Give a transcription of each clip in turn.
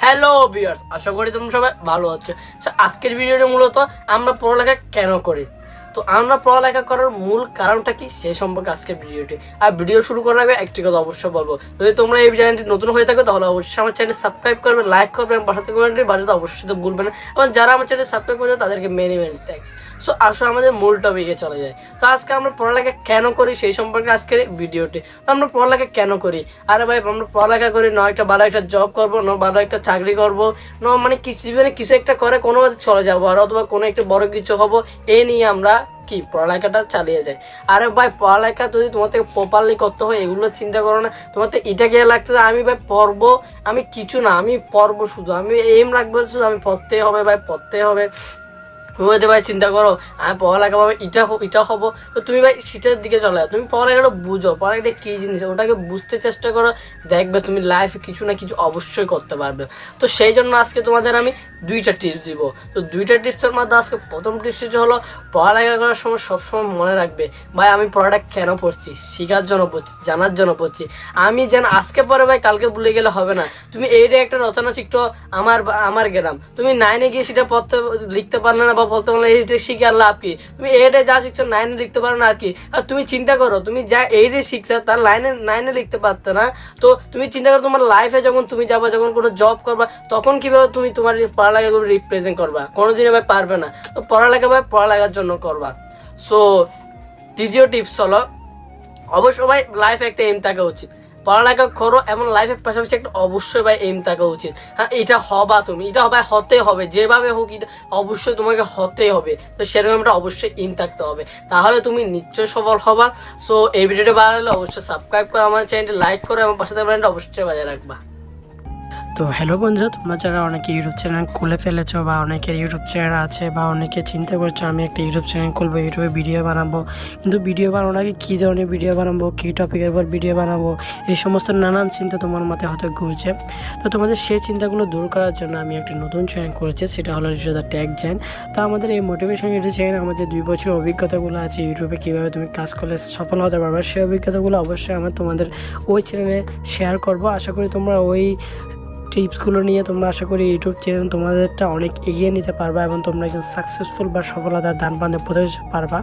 Hello viewers, আশা করি তোমরা সবাই ভালো আছো। আজকের ভিডিওটা মূলত আমরা পড়ালেখা কেন করি, তো আমরা পড়ালেখা করার মূল কারণটা কি সেই সম্পর্কে আজকের ভিডিওটি। আর ভিডিও শুরু করার আগে একটি কথা অবশ্যই বলবো, যদি তোমরা এই চ্যানেলটি নতুন হয়ে থাকো তাহলে অবশ্যই আমার চ্যানেল সাবস্ক্রাইব করবে, লাইক করবে এবং পাশে কমেন্টে বাজাতে অবশ্যই তো ভুলবে না। এবং যারা আমার চ্যানেল সাবস্ক্রাইব করবে তাদেরকে মেনি থ্যাঙ্কস। সো আসো আমাদের মূল টপিকে চলে যায়। তো আজকে আমরা পড়ালেখা কেন করি সেই সম্পর্কে আজকের ভিডিওটি। তো আমরা পড়ালেখা কেন করি? আরে ভাই, আমরা পড়ালেখা করি না একটা ভালো একটা জব করবো, না ভালো একটা চাকরি করবো, না মানে কিছু জীবনে কিছু একটা করে কোনো চলে যাবো, আর অথবা কোনো একটা বড় কিছু হবো, এই নিয়ে আমরা কি পড়ালেখাটা চালিয়ে যায়। আরে ভাই, পড়ালেখা যদি তোমার থেকে প্রপারলি করতে হয় এগুলো চিন্তা করো না। তোমার তো এটা গিয়ে লাগতে আমি ভাই পড়বো, আমি কিছু না, আমি পড়বো শুধু, আমি এম রাখবো শুধু আমি পড়তেই হবে ভাই, পড়তে হবে। হতে ভাই চিন্তা করো আমি পড়ালেখা পাবে এটা হবো, তো তুমি ভাই সেটার দিকে চলে যাও। তুমি পড়ালেখাটা বুঝো, পড়ালেখাটা কী জিনিস ওটাকে বুঝতে চেষ্টা করো, দেখবে তুমি লাইফে কিছু না কিছু অবশ্যই করতে পারবে। তো সেই জন্য আজকে তোমাদের আমি দুইটা টিপস দিব। তো দুইটা টিপসের মধ্যে আজকে প্রথম টিপসটি হলো, পড়ালেখা করার সময় সবসময় মনে রাখবে ভাই আমি পড়াটা কেন পড়ছি, শেখার জন্য পড়ছি, জানার জন্য পড়ছি। আমি যেন আজকে পরে ভাই কালকে ভুলে গেলে হবে না। তুমি এইটা একটা রচনা শিখতো আমার গ্রাম, তুমি 9-এ গিয়ে সেটা পড়তে লিখতে পারলে না বা বলতে পারলে এইটা শিখে আর লাভ কি? তুমি এইটা যা শিখছো 9-এ লিখতে পারো না আর কি। আর তুমি চিন্তা করো, তুমি যা এইটা শিখছো তার 9-এ লিখতে পারতে না, তো তুমি চিন্তা করো তোমার লাইফে যখন তুমি যাবা, যখন কোনো জব করবা, তখন কিভাবে তুমি তোমার পড়ালেখাগুলো রিপ্রেজেন্ট করবা? কোনোদিনও ভাই পারবে না। তো পড়ালেখা ভাই পড়ালেখার জন্য করবা। সো দ্বিতীয় টিপস হলো, অবশ্যই ভাই লাইফে একটা এম থাকা উচিত। পড়ালেখা করো এবং লাইফের পাশাপাশি একটা অবশ্যই ভাই এম থাকা উচিত। হ্যাঁ, এটা হবা তুমি, এটা ভাই হতে হবে, যেভাবে হোক এটা অবশ্যই তোমাকে হতেই হবে। তো সেরকম একটা অবশ্যই এম থাকতে হবে, তাহলে তুমি নিশ্চয়ই সফল হবা। সো এই ভিডিওটা ভালো লাগলে অবশ্যই সাবস্ক্রাইব করো, আমার চ্যানেলটি লাইক করো এবং পাশে থাকা অবশ্যই বাজায় রাখবা। তো হ্যালো বন্ধুরা, তোমরা যারা অনেকে ইউটিউব চ্যানেল খুলে ফেলেছো বা অনেকের ইউটিউব চ্যানেল আছে বা অনেকে চিন্তা করছো আমি একটা ইউটিউব চ্যানেল খুলবো, ইউটিউবে ভিডিও বানাবো, কিন্তু ভিডিও বানানোর আগে কী ধরনের ভিডিও বানাবো, কী টপিকের উপর ভিডিও বানাবো, এই সমস্ত নানান চিন্তা তোমার মাথায় হয়তো ঘুরছে। তো তোমাদের সেই চিন্তাগুলো দূর করার জন্য আমি একটা নতুন চ্যানেল করেছি, সেটা হলো দ্য টেক জ্ঞান। তো আমাদের এই মোটিভেশন ইউটিউব চ্যানেল, আমাদের 2 বছর অভিজ্ঞতাগুলো আছে ইউটিউবে কীভাবে তুমি কাজ করলে সফল হতে পারবে, সেই অভিজ্ঞতাগুলো অবশ্যই আমি তোমাদের ওই চ্যানেলে শেয়ার করবো। আশা করি তোমরা ওই টিপসগুলো নিয়ে তোমরা আশা করি ইউটিউব চ্যানেল তোমাদেরটা অনেক এগিয়ে নিতে পারবা এবং তোমরা একজন সাকসেসফুল বা সফলতার দান পানে পৌঁছতে পারবা।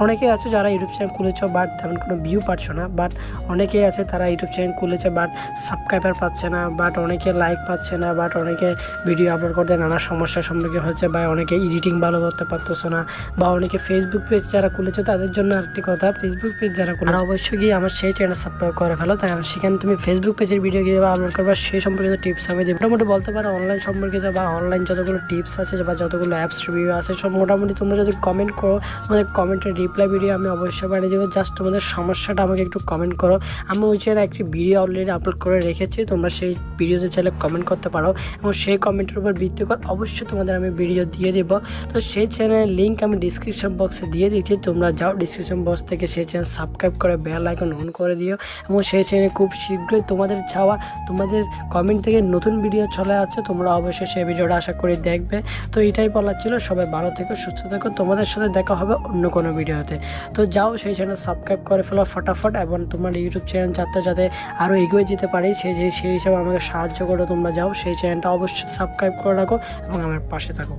অনেকেই আছে যারা ইউটিউব চ্যানেল খুলেছো বাট তেমন কোনো ভিউ পাচ্ছ না, বাট অনেকেই আছে তারা ইউটিউব চ্যানেল খুলেছে বাট সাবস্ক্রাইবার পাচ্ছে না, বাট অনেকে লাইক পাচ্ছে না, বাট অনেকে ভিডিও আপলোড করতে নানা সমস্যার সম্মুখীন হচ্ছে, বা অনেকে এডিটিং ভালো করতে পারতেছো না, বা অনেকে ফেসবুক পেজ যারা খুলেছে তাদের জন্য আরেকটি কথা, ফেসবুক পেজ যারা খুলে অবশ্যই গিয়ে আমার সেই চ্যানেল সাবস্ক্রাইব করে ফেলো, কারণ সেখানে তুমি ফেসবুক পেজের ভিডিও কীভাবে আপলোড করবা সেই সম্পর্কিত টিপস আমি দিই। মোটামুটি বলতে পারো অনলাইন সম্পর্কিত বা অনলাইন যতগুলো টিপস আছে বা যতগুলো অ্যাপস রিভিউ আছে সব মোটামুটি তোমরা যদি কমেন্ট করো, তোমাদের কমেন্টের রিপ্লাই ভিডিও আমি অবশ্যই বানিয়ে দেবো। জাস্ট তোমাদের সমস্যাটা আমাকে একটু কমেন্ট করো, আমি ওই চ্যানেলে একটি ভিডিও অলরেডি আপলোড করে রেখেছি, তোমরা সেই ভিডিওতে চাইলে কমেন্ট করতে পারো এবং সেই কমেন্টের উপর ভিত্তি করে অবশ্যই তোমাদের আমি ভিডিও দিয়ে দেবো। তো সেই চ্যানেলের লিঙ্ক আমি ডিসক্রিপশন বক্সে দিয়ে দিচ্ছি, তোমরা যাও ডিসক্রিপশন বক্স থেকে সেই চ্যানেল সাবস্ক্রাইব করে বেল আইকন অন করে দিও এবং সেই চ্যানেলে খুব শীঘ্রই তোমাদের চাওয়া তোমাদের কমেন্ট থেকে নতুন ভিডিও চলে আছে, তোমরা অবশ্যই সেই ভিডিওটা আশা করি দেখবে। তো এটাই বলার ছিল, সবাই ভালো থেকো, সুস্থ থেকো, তোমাদের সাথে দেখা হবে অন্য কোনো ভিডিওতে। তো যাও সেই চ্যানেল সাবস্ক্রাইব করে ফেলো ফটাফট এবং তোমার ইউটিউব চ্যানেল যাতে আরও এগিয়ে যেতে পারি সেই হিসাবে আমাকে সাহায্য করো। তোমরা যাও সেই চ্যানেলটা অবশ্যই সাবস্ক্রাইব করে রাখো এবং আমার পাশে থাকো।